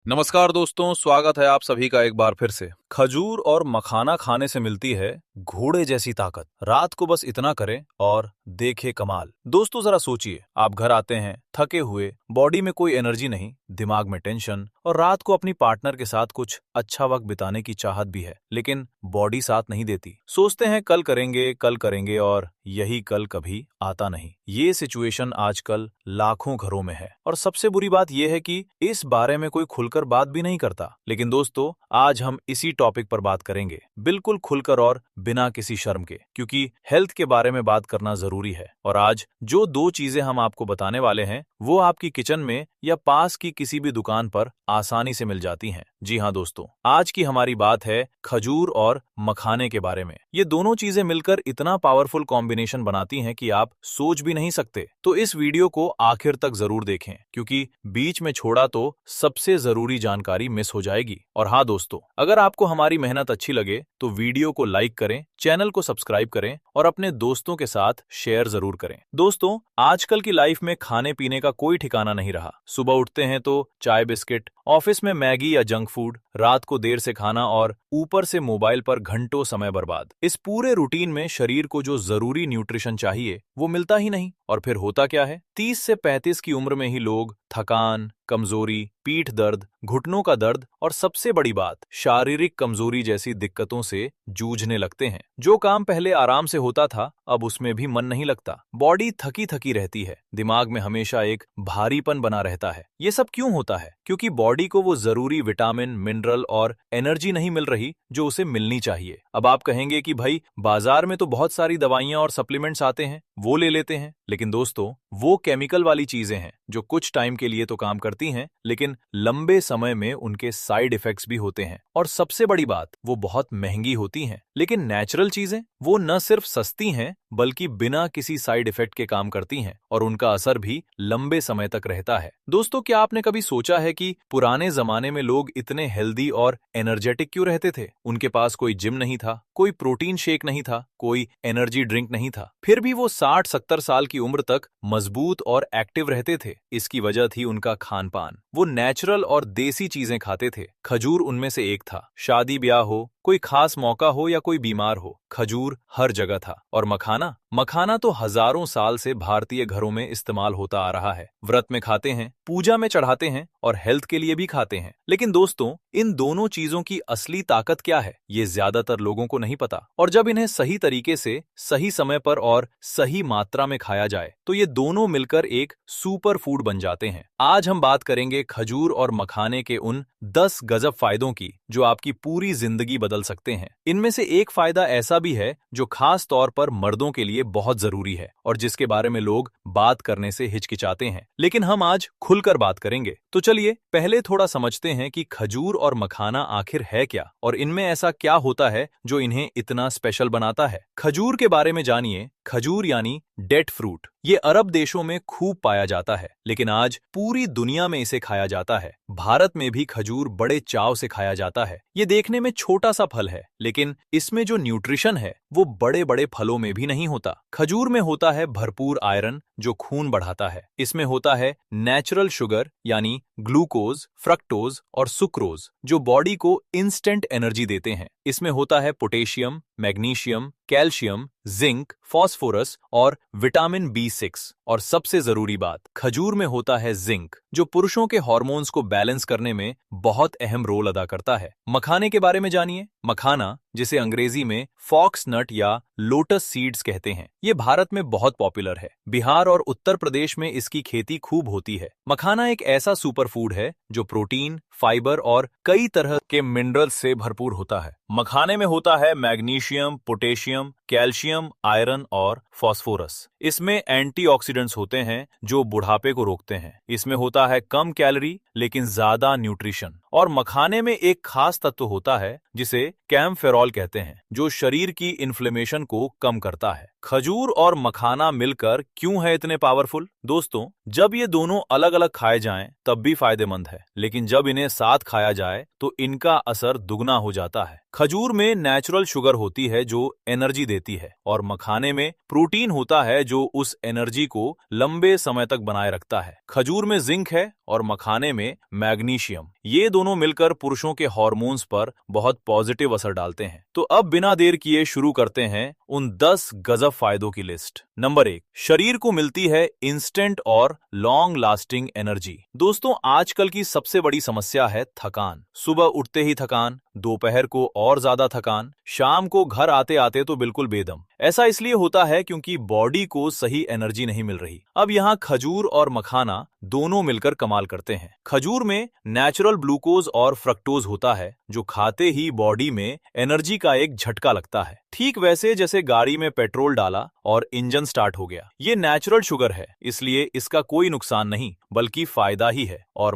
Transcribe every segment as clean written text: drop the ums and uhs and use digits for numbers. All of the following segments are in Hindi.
नमस्कार दोस्तों, स्वागत है आप सभी का एक बार फिर से। खजूर और मखाना खाने से मिलती है घोड़े जैसी ताकत। रात को बस इतना करें और देखें कमाल। दोस्तों जरा सोचिए, आप घर आते हैं थके हुए, बॉडी में कोई एनर्जी नहीं, दिमाग में टेंशन और रात को अपनी पार्टनर के साथ कुछ अच्छा वक्त बिताने की चाहत भी है, लेकिन बॉडी साथ नहीं देती। सोचते हैं कल करेंगे और यही कल कभी आता नहीं। ये सिचुएशन आजकल लाखों घरों में है और सबसे बुरी बात यह है कि इस बारे में कोई खुलकर बात भी नहीं करता। लेकिन दोस्तों, आज हम इसी टॉपिक पर बात करेंगे, बिल्कुल खुलकर और बिना किसी शर्म के, क्योंकि हेल्थ के बारे में बात करना जरूरी है। और आज जो दो चीजें हम आपको बताने वाले हैं वो आपकी किचन में या पास की किसी भी दुकान पर आसानी से मिल जाती हैं। जी हाँ दोस्तों, आज की हमारी बात है खजूर और मखाने के बारे में। ये दोनों चीजें मिलकर इतना पावरफुल कॉम्बिनेशन बनाती हैं कि आप सोच भी नहीं सकते। तो इस वीडियो को आखिर तक जरूर देखें, क्योंकि बीच में छोड़ा तो सबसे जरूरी जानकारी मिस हो जाएगी। और हाँ दोस्तों, अगर आपको हमारी मेहनत अच्छी लगे तो वीडियो को लाइक करें, चैनल को सब्सक्राइब करें और अपने दोस्तों के साथ शेयर जरूर करें। दोस्तों, आजकल की लाइफ में खाने पीने का कोई ठिकाना नहीं रहा। सुबह उठते हैं तो चाय बिस्किट, ऑफिस में मैगी या जंक फूड, रात को देर से खाना और ऊपर से मोबाइल पर घंटों समय बर्बाद। इस पूरे रूटीन में शरीर को जो जरूरी न्यूट्रिशन चाहिए वो मिलता ही नहीं। और फिर होता क्या है, 30 से 35 की उम्र में ही लोग थकान, कमजोरी, पीठ दर्द, घुटनों का दर्द और सबसे बड़ी बात शारीरिक कमजोरी जैसी दिक्कतों से जूझने लगते हैं। जो काम पहले आराम से होता था अब उसमें भी मन नहीं लगता। बॉडी थकी थकी रहती है, दिमाग में हमेशा एक भारीपन बना रहता है। ये सब क्यों होता है? क्योंकि बॉडी को वो जरूरी विटामिन, मिनरल और एनर्जी नहीं मिल रही जो उसे मिलनी चाहिए। अब आप कहेंगे कि भाई बाजार में तो बहुत सारी दवाइयां और सप्लीमेंट्स आते हैं, वो ले लेते हैं। लेकिन दोस्तों, वो केमिकल वाली चीजें हैं जो कुछ टाइम के लिए तो काम करती हैं, लेकिन लंबे समय में उनके साइड इफेक्ट्स भी होते हैं। और सबसे बड़ी बात, वो बहुत महंगी होती हैं। लेकिन नेचुरल चीजें वो न सिर्फ सस्ती हैं बल्कि बिना किसी साइड इफेक्ट के काम करती हैं और उनका असर भी लंबे समय तक रहता है। दोस्तों, क्या आपने कभी सोचा है कि पुराने जमाने में लोग इतने हेल्दी और एनर्जेटिक क्यों रहते थे? उनके पास कोई जिम नहीं था, कोई प्रोटीन शेक नहीं था, कोई एनर्जी ड्रिंक नहीं था, फिर भी वो 60-70 साल की उम्र तक मजबूत और एक्टिव रहते थे। इसकी वजह थी उनका खान पान। वो नेचुरल और देसी चीजें खाते थे। खजूर उनमें से एक था। शादी ब्याह हो, कोई खास मौका हो या कोई बीमार हो, खजूर हर जगह था। और मखाना मखाना तो हजारों साल से भारतीय घरों में इस्तेमाल होता आ रहा है। व्रत में खाते हैं, पूजा में चढ़ाते हैं और हेल्थ के लिए भी खाते हैं। लेकिन दोस्तों, इन दोनों चीजों की असली ताकत क्या है ये ज्यादातर लोगों को नहीं पता। और जब इन्हें सही तरीके से, सही समय पर और सही मात्रा में खाया जाए तो ये दोनों मिलकर एक सुपर फूड बन जाते हैं। आज हम बात करेंगे खजूर और मखाने के उन 10 गजब फायदों की जो आपकी पूरी जिंदगी बदल सकते हैं। इनमें से एक फायदा ऐसा भी है जो खास तौर पर मर्दों के लिए बहुत जरूरी है और जिसके बारे में लोग बात करने से हिचकिचाते हैं, लेकिन हम आज खुलकर बात करेंगे। तो चलिए पहले थोड़ा समझते हैं कि खजूर और मखाना आखिर है क्या और इनमें ऐसा क्या होता है जो इन्हें इतना स्पेशल बनाता है। खजूर के बारे में जानिए। खजूर यानी डेट फ्रूट, ये अरब देशों में खूब पाया जाता है, लेकिन आज पूरी दुनिया में इसे खाया जाता है। भारत में भी खजूर बड़े चाव से खाया जाता है। ये देखने में छोटा सा फल है, लेकिन इसमें जो न्यूट्रिशन है वो बड़े बड़े फलों में भी नहीं होता। खजूर में होता है भरपूर आयरन जो खून बढ़ाता है। इसमें होता है नेचुरल शुगर यानी ग्लूकोज, फ्रक्टोज और सुक्रोज जो बॉडी को इंस्टेंट एनर्जी देते हैं। इसमें होता है potassium, magnesium, calcium, zinc, phosphorus और विटामिन B6। और सबसे जरूरी बात, खजूर में होता है जिंक जो पुरुषों के हार्मोन्स को बैलेंस करने में बहुत अहम रोल अदा करता है। मखाने के बारे में जानिए। मखाना, जिसे अंग्रेजी में फॉक्स नट या लोटस सीड्स कहते हैं, ये भारत में बहुत पॉपुलर है। बिहार और उत्तर प्रदेश में इसकी खेती खूब होती है। मखाना एक ऐसा सुपर फूड है जो प्रोटीन, फाइबर और कई तरह के मिनरल्स से भरपूर होता है। मखाने में होता है मैग्नीशियम, पोटेशियम, कैल्शियम, आयरन और फास्फोरस। इसमें एंटीऑक्सीडेंट्स होते हैं जो बुढ़ापे को रोकते हैं। इसमें होता है कम कैलोरी लेकिन ज्यादा न्यूट्रिशन। और मखाने में एक खास तत्व होता है जिसे कैम्फेरॉल कहते हैं जो शरीर की इन्फ्लेमेशन को कम करता है। खजूर और मखाना मिलकर क्यों है इतने पावरफुल? दोस्तों, जब ये दोनों अलग अलग खाए जाएं तब भी फायदेमंद है, लेकिन जब इन्हें साथ खाया जाए तो इनका असर दुगना हो जाता है। खजूर में नेचुरल शुगर होती है जो एनर्जी देती है और मखाने में प्रोटीन होता है जो उस एनर्जी को लंबे समय तक बनाए रखता है। खजूर में जिंक है और मखाने में मैग्नीशियम। ये दोनों मिलकर पुरुषों के हार्मोन्स पर बहुत पॉजिटिव असर डालते हैं। तो अब बिना देर किए शुरू करते हैं उन 10 गजब फायदों की लिस्ट। नंबर 1, शरीर को मिलती है इंस्टेंट और लॉन्ग लास्टिंग एनर्जी। दोस्तों, आजकल की सबसे बड़ी समस्या है थकान। सुबह उठते ही थकान, दोपहर को और ज्यादा थकान, शाम को घर आते आते तो बिल्कुल बेदम। ऐसा इसलिए होता है क्योंकि बॉडी को सही एनर्जी नहीं मिल रही। अब यहाँ खजूर और मखाना दोनों मिलकर कमाल करते हैं। खजूर में नेचुरल ग्लूकोज और फ्रक्टोज होता है, जो खाते ही बॉडी में एनर्जी का एक झटका लगता है, ठीक वैसे जैसे गाड़ी में पेट्रोल डाला और इंजन स्टार्ट हो गया। ये नेचुरल शुगर है, इसलिए इसका कोई नुकसान नहीं बल्कि फायदा ही है। और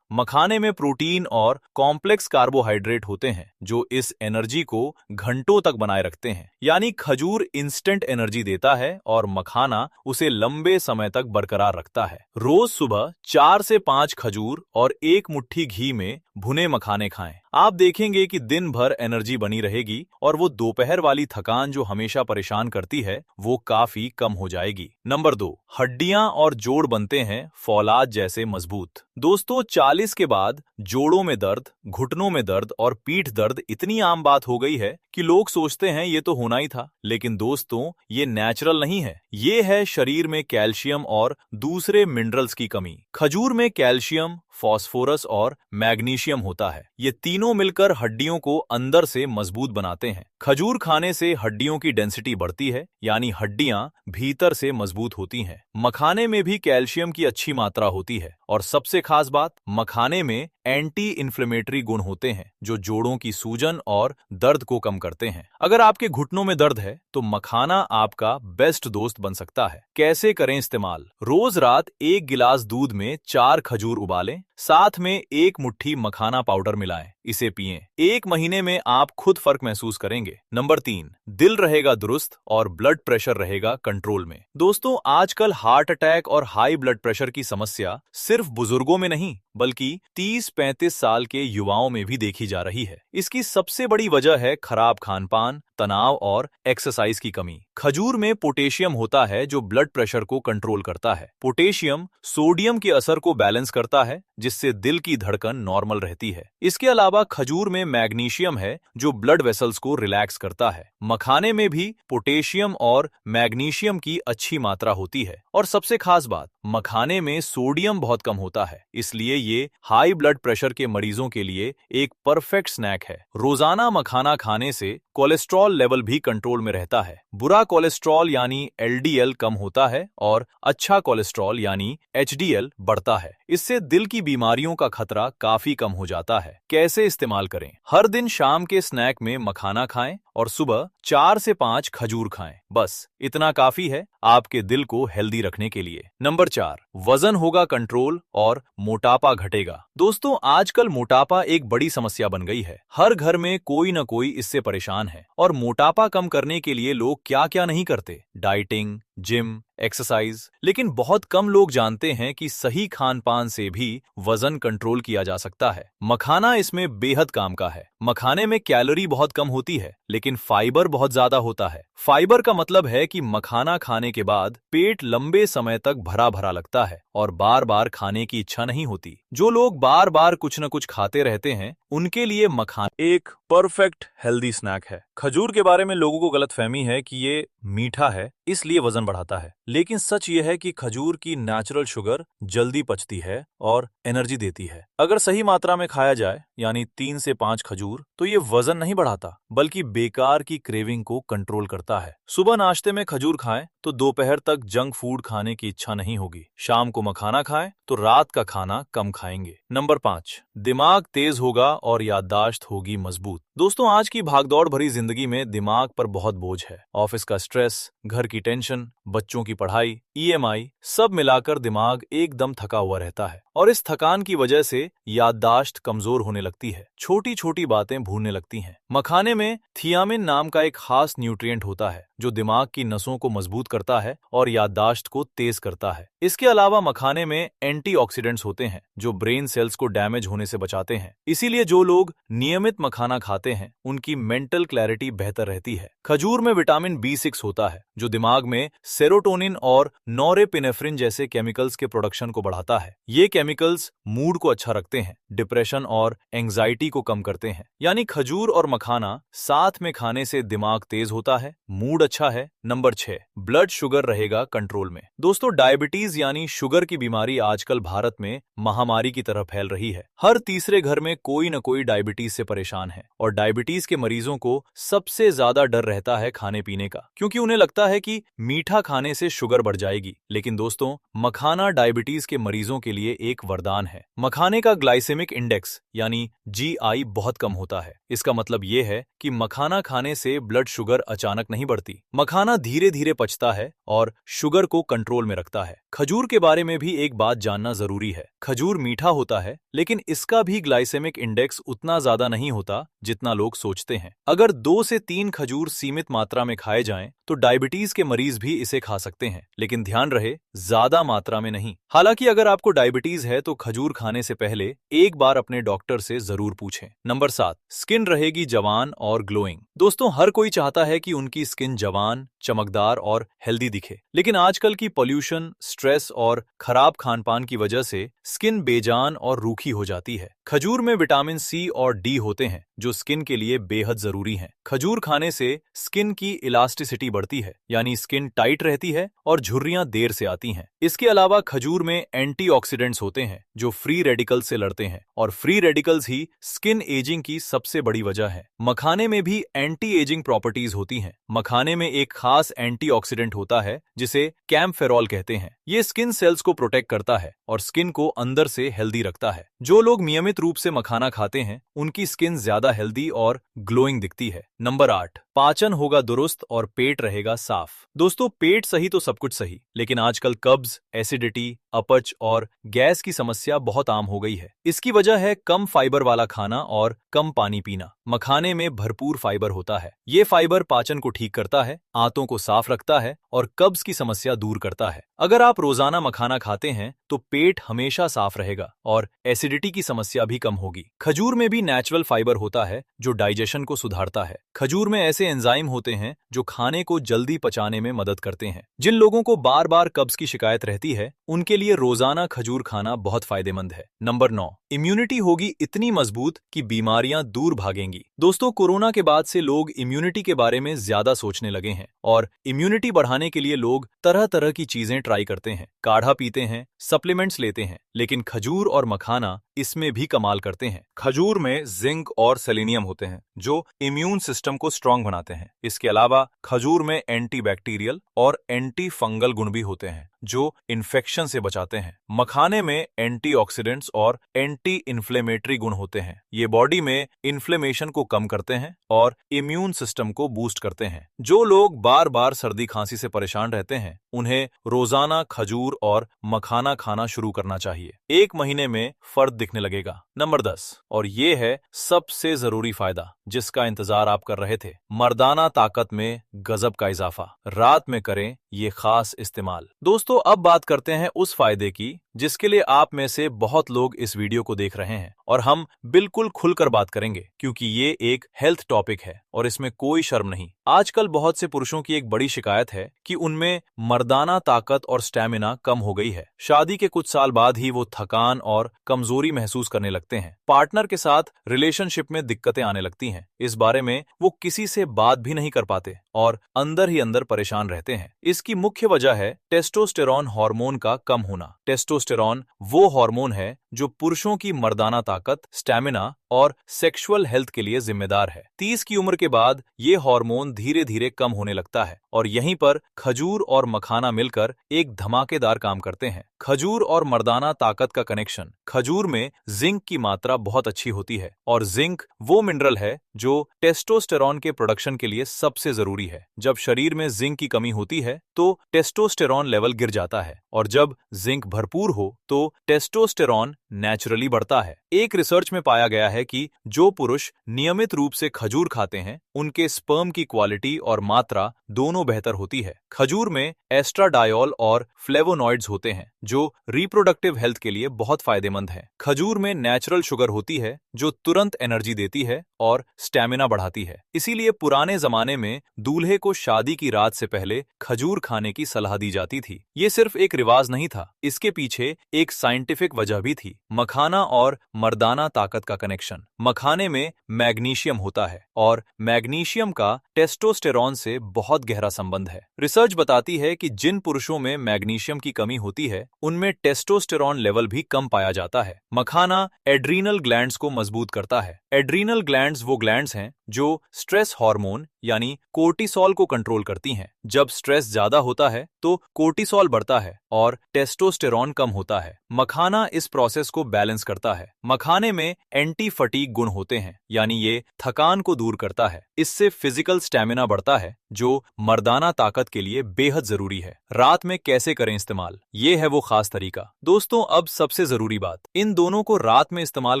मखाने में प्रोटीन और कॉम्प्लेक्स कार्बोहाइड्रेट होते हैं, जो इस एनर्जी को घंटों तक बनाए रखते हैं। यानी खजूर इंस्टेंट एनर्जी देता है और मखाना उसे लंबे समय तक बरकरार रखता है। रोज सुबह 4 से 5 खजूर और 1 मुट्ठी घी में भुने मखाने खाएं। आप देखेंगे कि दिन भर एनर्जी बनी रहेगी और वो दोपहर वाली थकान जो हमेशा परेशान करती है, वो काफी कम हो जाएगी। नंबर 2, हड्डियां और जोड़ बनते हैं फौलाद जैसे मजबूत। दोस्तों, 40 के बाद जोड़ों में दर्द, घुटनों में दर्द और पीठ दर्द इतनी आम बात हो गई है कि लोग सोचते हैं ये तो होना ही था। लेकिन दोस्तों, ये नेचुरल नहीं है, ये है शरीर में कैल्शियम और दूसरे मिनरल्स की कमी। खजूर में कैल्शियम, फास्फोरस और मैग्नीशियम होता है। ये तीनों मिलकर हड्डियों को अंदर से मजबूत बनाते हैं। खजूर खाने से हड्डियों की डेंसिटी बढ़ती है, यानी हड्डियां भीतर से मजबूत होती हैं। मखाने में भी कैल्शियम की अच्छी मात्रा होती है और सबसे खास बात, मखाने में एंटी इन्फ्लेमेटरी गुण होते हैं, जो जोड़ों की सूजन और दर्द को कम करते हैं। अगर आपके घुटनों में दर्द है तो मखाना आपका बेस्ट दोस्त बन सकता है। कैसे करें इस्तेमाल? रोज रात 1 गिलास दूध में 4 खजूर उबालें, साथ में 1 मुट्ठी मखाना पाउडर मिलाएं, इसे पिएं। 1 महीने में आप खुद फर्क महसूस करेंगे। नंबर 3, दिल रहेगा दुरुस्त और ब्लड प्रेशर रहेगा कंट्रोल में। दोस्तों, आजकल हार्ट अटैक और हाई ब्लड प्रेशर की समस्या सिर्फ बुजुर्गों में नहीं बल्कि 30-35 साल के युवाओं में भी देखी जा रही है। इसकी सबसे बड़ी वजह है खराब खानपान, तनाव और एक्सरसाइज की कमी। खजूर में पोटेशियम होता है जो ब्लड प्रेशर को कंट्रोल करता है। पोटेशियम सोडियम के असर को बैलेंस करता है, जिससे दिल की धड़कन नॉर्मल रहती है। इसके अलावा खजूर में मैग्नीशियम है जो ब्लड वेसल्स को रिलैक्स करता है। मखाने में भी पोटेशियम और मैग्नीशियम की अच्छी मात्रा होती है। और सबसे खास बात, मखाने में सोडियम बहुत कम होता है, इसलिए ये हाई ब्लड प्रेशर के मरीजों के लिए एक परफेक्ट स्नैक है। रोजाना मखाना खाने से कोलेस्ट्रॉल लेवल भी कंट्रोल में रहता है। बुरा कोलेस्ट्रॉल यानी एलडीएल कम होता है और अच्छा कोलेस्ट्रॉल यानी एचडीएल बढ़ता है। इससे दिल की बीमारियों का खतरा काफी कम हो जाता है। कैसे इस्तेमाल करें? हर दिन शाम के स्नैक में मखाना खाएं और सुबह 4 से 5 खजूर खाएं। बस इतना काफी है आपके दिल को हेल्दी रखने के लिए। नंबर 4, वजन होगा कंट्रोल और मोटापा घटेगा। दोस्तों, आजकल मोटापा एक बड़ी समस्या बन गई है। हर घर में कोई न कोई इससे परेशान है और मोटापा कम करने के लिए लोग क्या क्या नहीं करते, डाइटिंग, जिम, एक्सरसाइज। लेकिन बहुत कम लोग जानते हैं कि सही खान पान से भी वजन कंट्रोल किया जा सकता है। मखाना इसमें बेहद काम का है। मखाने में कैलोरी बहुत कम होती है लेकिन फाइबर बहुत ज्यादा होता है। फाइबर का मतलब है कि मखाना खाने के बाद पेट लंबे समय तक भरा भरा लगता है और बार बार खाने की इच्छा नहीं होती। जो लोग बार बार कुछ न कुछ खाते रहते हैं, उनके लिए मखाना एक परफेक्ट हेल्दी स्नैक है। खजूर के बारे में लोगों को गलतफहमी है कि ये मीठा है इसलिए वजन बढ़ाता है, लेकिन सच ये है कि खजूर की नेचुरल शुगर जल्दी पचती है और एनर्जी देती है। अगर सही मात्रा में खाया जाए, यानी 3 से 5 खजूर, तो ये वजन नहीं बढ़ाता बल्कि बेकार की क्रेविंग को कंट्रोल करता है। सुबह नाश्ते में खजूर खाएं तो दोपहर तक जंक फूड खाने की इच्छा नहीं होगी। शाम को मखाना खाएं तो रात का खाना कम खाएंगे। नंबर 5, दिमाग तेज होगा और याददाश्त होगी मजबूत। दोस्तों, आज की भागदौड़ भरी जिंदगी में दिमाग पर बहुत बोझ है। ऑफिस का स्ट्रेस, घर की टेंशन, बच्चों की पढ़ाई, ईएमआई, सब मिलाकर दिमाग एकदम थका हुआ रहता है और इस थकान की वजह से याददाश्त कमजोर होने लगती है, छोटी छोटी बातें भूलने लगती हैं। मखाने में थियामिन नाम का एक खास न्यूट्रिएंट होता है जो दिमाग की नसों को मजबूत करता है और याददाश्त को तेज करता है। इसके अलावा मखाने में एंटीऑक्सीडेंट्स होते हैं जो ब्रेन सेल्स को डैमेज होने से बचाते हैं। इसीलिए जो लोग नियमित मखाना खाते हैं उनकी मेंटल क्लैरिटी बेहतर रहती है। खजूर में विटामिन B6 होता है जो दिमाग में सेरोटोनिन और नॉरेपिनेफ्रिन जैसे केमिकल्स के प्रोडक्शन को बढ़ाता है। ये केमिकल्स मूड को अच्छा रखते हैं, डिप्रेशन और एंजाइटी को कम करते हैं। यानी खजूर और मखाना साथ में खाने से दिमाग तेज होता है, मूड अच्छा है। नंबर 6, ब्लड शुगर रहेगा कंट्रोल में। दोस्तों, डायबिटीज यानी शुगर की बीमारी आजकल भारत में महामारी की तरह फैल रही है। हर तीसरे घर में कोई न कोई डायबिटीज से परेशान है और डायबिटीज के मरीजों को सबसे ज्यादा डर रहता है खाने पीने का, क्योंकि उन्हें लगता है कि मीठा खाने से शुगर बढ़ जाएगी। लेकिन दोस्तों, मखाना डायबिटीज के मरीजों के लिए एक वरदान है। मखाने का ग्लाइसेमिक इंडेक्स यानी GI बहुत कम होता है। इसका मतलब ये है कि मखाना खाने से ब्लड शुगर अचानक नहीं बढ़ती। मखाना धीरे धीरे पचता है और शुगर को कंट्रोल में रखता है। खजूर के बारे में भी एक बात जानना जरूरी है। खजूर मीठा होता है, लेकिन इसका भी ग्लाइसेमिक इंडेक्स उतना ज्यादा नहीं होता जितना लोग सोचते हैं। अगर 2 से 3 खजूर सीमित मात्रा में खाए जाएं, तो डायबिटीज के मरीज भी इसे खा सकते हैं, लेकिन ध्यान रहे ज्यादा मात्रा में नहीं। हालांकि अगर आपको डायबिटीज है तो खजूर खाने से पहले एक बार अपने डॉक्टर से जरूर पूछें। नंबर 7, स्किन रहेगी जवान और ग्लोइंग। दोस्तों, हर कोई चाहता है कि उनकी स्किन जवान, चमकदार और हेल्दी दिखे, लेकिन आजकल की पॉल्यूशन, स्ट्रेस और खराब खानपान की वजह से स्किन बेजान और रूखी हो जाती है। खजूर में विटामिन C और D होते हैं जो स्किन के लिए बेहद जरूरी हैं। खजूर खाने से स्किन की इलास्टिसिटी बढ़ती है, यानी स्किन टाइट रहती है और झुर्रियां देर से आती हैं। इसके अलावा खजूर में एंटीऑक्सीडेंट्स होते हैं जो फ्री रेडिकल्स से लड़ते हैं, और फ्री रेडिकल्स ही स्किन एजिंग की सबसे बड़ी वजह है। मखाने में भी एंटी एजिंग प्रॉपर्टीज होती हैं। मखाने में एक खास एंटीऑक्सीडेंट होता है जिसे कैम्फेरॉल कहते हैं। ये स्किन सेल्स को प्रोटेक्ट करता है और स्किन को अंदर से हेल्दी रखता है। जो लोग नियमित रूप से मखाना खाते हैं उनकी स्किन ज्यादा हेल्दी और ग्लोइंग दिखती है। नंबर 8, पाचन होगा दुरुस्त और पेट रहेगा साफ। दोस्तों, पेट सही तो सब कुछ सही, लेकिन आजकल कब्ज, एसिडिटी, अपच और गैस की समस्या बहुत आम हो गई है। इसकी वजह है कम फाइबर वाला खाना और कम पानी पीना। मखाने में भरपूर फाइबर होता है। ये फाइबर पाचन को ठीक करता है, आंतों को साफ रखता है और कब्ज की समस्या दूर करता है। अगर आप रोजाना मखाना खाते हैं तो पेट हमेशा साफ रहेगा और एसिडिटी की समस्या भी कम होगी। खजूर में भी नेचुरल फाइबर होता है जो डाइजेशन को सुधारता है। खजूर में ऐसे एंजाइम होते हैं जो खाने को जल्दी पचाने में मदद करते हैं। जिन लोगों को बार बार कब्ज की शिकायत रहती है उनके लिए रोजाना खजूर खाना बहुत फायदेमंद है। नंबर 9, इम्यूनिटी होगी इतनी मजबूत कि बीमारियां दूर भागेंगी। दोस्तों, कोरोना के बाद से लोग इम्यूनिटी के बारे में ज्यादा सोचने लगे हैं और इम्यूनिटी बढ़ाने के लिए लोग तरह तरह की चीजें ट्राई करते हैं, काढ़ा पीते हैं, सप्लीमेंट्स लेते हैं, लेकिन खजूर और मखाना इसमें भी कमाल करते हैं। खजूर में जिंक और सेलेनियम होते हैं जो इम्यून सिस्टम को स्ट्रांग बनाते हैं। इसके अलावा खजूर में एंटीबैक्टीरियल और एंटी फंगल गुण भी होते हैं जो इन्फेक्शन से बचाते हैं। मखाने में एंटीऑक्सीडेंट्स और एंटी इन्फ्लेमेटरी गुण होते हैं। ये बॉडी में इन्फ्लेमेशन को कम करते हैं और इम्यून सिस्टम को बूस्ट करते हैं। जो लोग बार बार सर्दी खांसी से परेशान रहते हैं उन्हें रोजाना खजूर और मखाना खाना शुरू करना चाहिए। 1 महीने में फर्क दिखने लगेगा। नंबर 10, और ये है सबसे जरूरी फायदा जिसका इंतजार आप कर रहे थे, मर्दाना ताकत में गजब का इजाफा। रात में करें ये खास इस्तेमाल। दोस्तों, अब बात करते हैं उस फायदे की जिसके लिए आप में से बहुत लोग इस वीडियो को देख रहे हैं, और हम बिल्कुल खुलकर बात करेंगे क्योंकि ये एक हेल्थ टॉपिक है और इसमें कोई शर्म नहीं। आजकल बहुत से पुरुषों की एक बड़ी शिकायत है कि उनमें मर्दाना ताकत और स्टैमिना कम हो गई है। शादी के कुछ साल बाद ही वो थकान और कमजोरी महसूस करने लगते हैं। पार्टनर के साथ रिलेशनशिप में दिक्कतें आने लगती हैं। इस बारे में वो किसी से बात भी नहीं कर पाते और अंदर ही अंदर परेशान रहते हैं। इसकी मुख्य वजह है टेस्टोस्टेरॉन हार्मोन का कम होना। टेस्टोस्टेरॉन वो हार्मोन है जो पुरुषों की मर्दाना ताकत, स्टैमिना और सेक्सुअल हेल्थ के लिए जिम्मेदार है। 30 की उम्र के बाद ये हार्मोन धीरे धीरे कम होने लगता है और यहीं पर खजूर और मखाना मिलकर एक धमाकेदार काम करते हैं। खजूर और मर्दाना ताकत का कनेक्शन। खजूर में जिंक की मात्रा बहुत अच्छी होती है और जिंक वो मिनरल है जो टेस्टोस्टेरॉन के प्रोडक्शन के लिए सबसे जरूरी है। जब शरीर में जिंक की कमी होती है तो टेस्टोस्टेरॉन लेवल गिर जाता है और जब जिंक भरपूर हो तो टेस्टोस्टेरॉन नेचुरली बढ़ता है। एक रिसर्च में पाया गया है कि जो पुरुष नियमित रूप से खजूर खाते हैं उनके स्पर्म की क्वालिटी और मात्रा दोनों बेहतर होती है। खजूर में एस्ट्राडायोल और फ्लेवोनॉइड्स होते हैं जो रिप्रोडक्टिव हेल्थ के लिए बहुत फायदेमंद हैं। खजूर में नेचुरल शुगर होती है जो तुरंत एनर्जी देती है और स्टैमिना बढ़ाती है। इसीलिए पुराने जमाने में दूल्हे को शादी की रात से पहले खजूर खाने की सलाह दी जाती थी। ये सिर्फ एक रिवाज नहीं था, इसके पीछे एक साइंटिफिक वजह भी थी। मखाना और मर्दाना ताकत का कनेक्शन। मखाने में मैग्नीशियम होता है और मैग्नीशियम का टेस्टोस्टेरॉन से बहुत गहरा संबंध है। रिसर्च बताती है कि जिन पुरुषों में मैग्नीशियम की कमी होती है उनमें टेस्टोस्टेरॉन लेवल भी कम पाया जाता है। मखाना एड्रीनल ग्लैंड्स को मजबूत करता है। एड्रीनल ग्लैंड्स वो ग्लैंड्स हैं जो स्ट्रेस हार्मोन यानी कोर्टिसोल को कंट्रोल करती हैं। जब स्ट्रेस ज्यादा होता है तो कोर्टिसोल बढ़ता है और टेस्टोस्टेरॉन कम होता है। मखाना इस प्रोसेस को बैलेंस करता है। मखाने में एंटी फटीग गुण होते हैं यानी ये थकान को दूर करता है। इससे फिजिकल स्टैमिना बढ़ता है जो मर्दाना ताकत के लिए बेहद जरूरी है। रात में कैसे करें इस्तेमाल, ये है वो खास तरीका। दोस्तों अब सबसे जरूरी बात, इन दोनों को रात में इस्तेमाल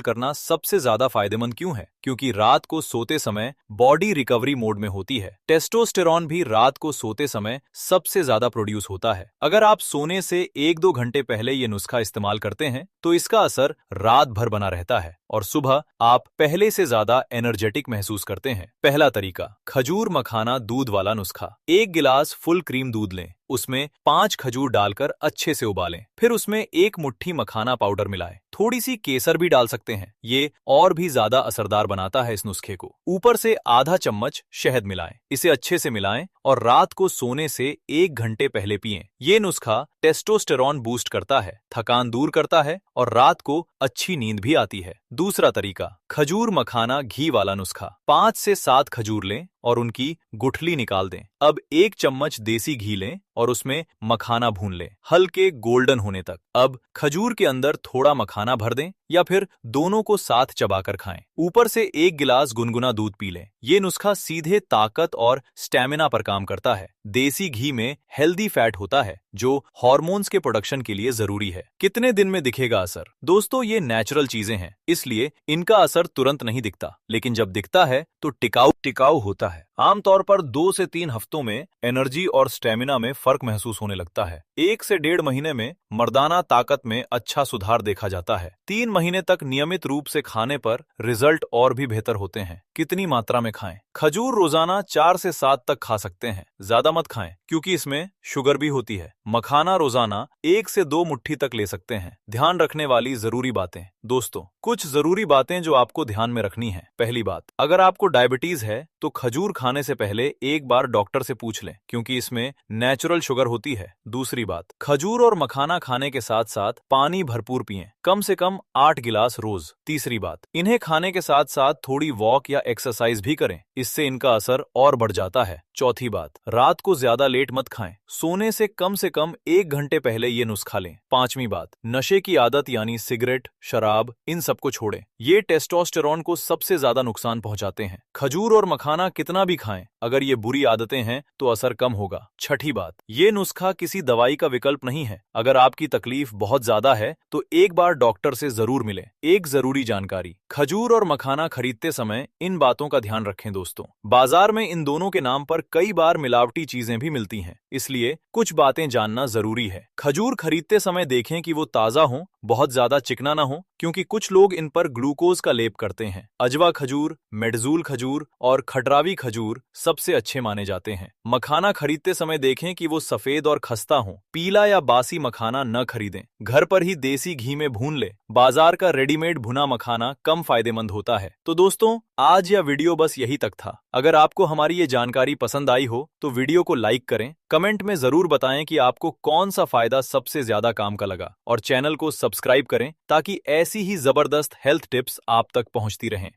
करना सबसे ज्यादा फायदेमंद क्यों है? क्योंकि रात को सोते समय बॉडी रिकवरी मोड में होती है। टेस्टोस्टेरॉन भी रात को सोते समय सबसे ज्यादा प्रोड्यूस होता है। अगर आप सोने से 1-2 घंटे पहले ये नुस्खा इस्तेमाल करते हैं तो इसका असर रात भर बना रहता है और सुबह आप पहले से ज्यादा एनर्जेटिक महसूस करते हैं। पहला तरीका, खजूर मखाना दूध वाला नुस्खा। 1 गिलास फुल क्रीम दूध लें, उसमें 5 खजूर डालकर अच्छे से उबालें, फिर उसमें 1 मुट्ठी मखाना पाउडर मिलाएं। थोड़ी सी केसर भी डाल सकते हैं, ये और भी ज्यादा असरदार बनाता है इस नुस्खे को। ऊपर से आधा चम्मच शहद मिलाएं, इसे अच्छे से मिलाएं और रात को सोने से 1 घंटे पहले पिएं। ये नुस्खा टेस्टोस्टेरॉन बूस्ट करता है, थकान दूर करता है और रात को अच्छी नींद भी आती है। दूसरा तरीका, खजूर मखाना घी वाला नुस्खा। 5 से 7 खजूर लें और उनकी गुठली निकाल दें। अब 1 चम्मच देसी घी लें और उसमें मखाना भून लें, हल्के गोल्डन होने तक। अब खजूर के अंदर थोड़ा मखाना भर दें या फिर दोनों को साथ चबाकर खाएं। ऊपर से 1 गिलास गुनगुना दूध पी लें। ये नुस्खा सीधे ताकत और स्टैमिना पर काम करता है। देसी घी में हेल्दी फैट होता है जो हार्मोन्स के प्रोडक्शन के लिए जरूरी है। कितने दिन में दिखेगा असर? दोस्तों ये नेचुरल चीजें हैं, इसलिए इनका असर तुरंत नहीं दिखता, लेकिन जब दिखता है तो टिकाऊ होता है। आमतौर पर 2 से 3 हफ्तों में एनर्जी और स्टेमिना में फर्क महसूस होने लगता है। 1 से 1.5 महीने में मर्दाना ताकत में अच्छा सुधार देखा जाता है। 3 महीने तक नियमित रूप से खाने पर रिजल्ट और भी बेहतर होते हैं। कितनी मात्रा में खाएं? खजूर रोजाना 4 से 7 तक खा सकते हैं, ज्यादा मत खाएं क्योंकि इसमें शुगर भी होती है। मखाना रोजाना 1 से 2 मुट्ठी तक ले सकते हैं। ध्यान रखने वाली जरूरी बातें। दोस्तों कुछ जरूरी बातें जो आपको ध्यान में रखनी है। पहली बात, अगर आपको डायबिटीज है तो खजूर खाने से पहले एक बार डॉक्टर से पूछ लें क्योंकि इसमें नेचुरल शुगर होती है। दूसरी बात, खजूर और मखाना खाने के साथ साथ पानी भरपूर पिएं, कम से कम 8 गिलास रोज। तीसरी बात, इन्हें खाने के साथ साथ थोड़ी वॉक या एक्सरसाइज भी करें, इससे इनका असर और बढ़ जाता है। चौथी बात, रात को ज्यादा लेट मत खाएं, सोने से कम 1 घंटे पहले ये नुस्खा लें। पांचवी बात, नशे की आदत यानी सिगरेट, शराब, इन सबको छोड़ें, ये टेस्टोस्टेरॉन को सबसे ज्यादा नुकसान पहुंचाते हैं। खजूर और मखाना कितना भी खाएं, अगर ये बुरी आदतें हैं तो असर कम होगा। छठी बात, ये नुस्खा किसी दवाई का विकल्प नहीं है। अगर आपकी तकलीफ बहुत ज्यादा है तो एक बार डॉक्टर से जरूर मिलें। एक जरूरी जानकारी, खजूर और मखाना खरीदते समय इन बातों का ध्यान रखें दोस्तों। बाजार में इन दोनों के नाम पर कई बार मिलावटी चीजें भी मिलती हैं, इसलिए कुछ बातें जानना जरूरी है। खजूर खरीदते समय देखें कि वो ताजा हो, बहुत ज्यादा चिकना ना हो, क्योंकि कुछ लोग इन पर ग्लूकोज का लेप करते हैं। अजवा खजूर, मेडजूल खजूर और खटरावी खजूर सबसे अच्छे माने जाते हैं। मखाना खरीदते समय देखें कि वो सफेद और खस्ता हो, पीला या बासी मखाना न खरीदें। घर पर ही देसी घी में भून ले, बाजार का रेडीमेड भुना मखाना कम फायदेमंद होता है। तो दोस्तों आज यह वीडियो बस यही तक था। अगर आपको हमारी ये जानकारी पसंद आई हो तो वीडियो को लाइक करें, कमेंट में जरूर बताएं कि आपको कौन सा फायदा सबसे ज्यादा काम का लगा और चैनल को सब्सक्राइब करें ताकि ऐसी ही जबरदस्त हेल्थ टिप्स आप तक पहुंचती रहें।